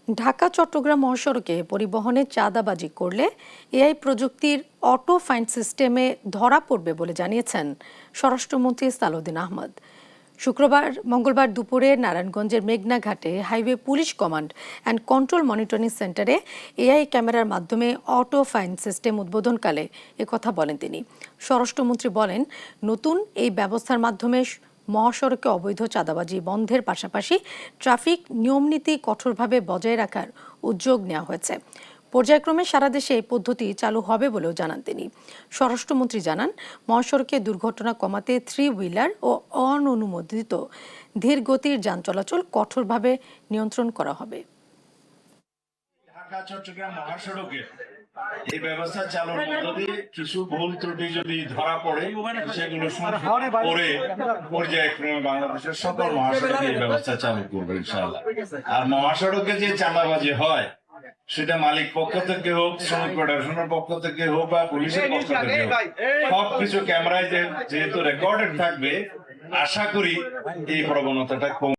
ঢাকা চট্টগ্রাম মহাসড়কে পরিবহনে চাঁদাবাজি করলে এআই প্রযুক্তির অটো ফাইন সিস্টেমে ধরা পড়বে বলে জানিয়েছেন স্বরাষ্ট্রমন্ত্রী সালাউদ্দিন আহমদ। মঙ্গলবার দুপুরে নারায়ণগঞ্জের মেঘনাঘাটে highway police command and control monitoring সেন্টারে এআই ক্যামেরার মাধ্যমে অটো ফাইন সিস্টেম উদ্বোধনকালে একথা বলেন তিনি। স্বরাষ্ট্রমন্ত্রী বলেন, নতুন এই ব্যবস্থার মাধ্যমে মহাসড়কে অবৈধ চাঁদাবাজি বন্ধের পাশাপাশি ট্রাফিক নিয়মনীতি কঠোরভাবে বজায় রাখার উদ্যোগ নেওয়া হয়েছে। পর্যায়ক্রমে সারা দেশে এই পদ্ধতি চালু হবে বলেও জানান তিনি। স্বরাষ্ট্রমন্ত্রী জানান, মহাসড়কে দুর্ঘটনা কমাতে 3 হুইলার ও অননুমোদিত ধীর গতির যান চলাচল কঠোরভাবে নিয়ন্ত্রণ করা হবে। ঢাকা চট্টগ্রাম মহাসড়কে এই ব্যবস্থা চালুর পদ্ধতি কিছু ভুল ত্রুটি যদি ধরা পড়ে সেগুলো পরে পর্যায়ক্রমে বাংলাদেশের সকল মহাসড়কে এই ব্যবস্থা চালু করবে ইনশাআল্লাহ। আর মহাসড়কে যে চাঁদাবাজি হয় সেটা মালিক পক্ষ থেকে হোক, শ্রমিক ফেডারেশনের পক্ষ থেকে হোক বা পুলিশের পক্ষ থেকে হোক, সবকিছু ক্যামেরায় যেহেতু রেকর্ডেড থাকবে, আশা করি এই প্রবণতাটা কম।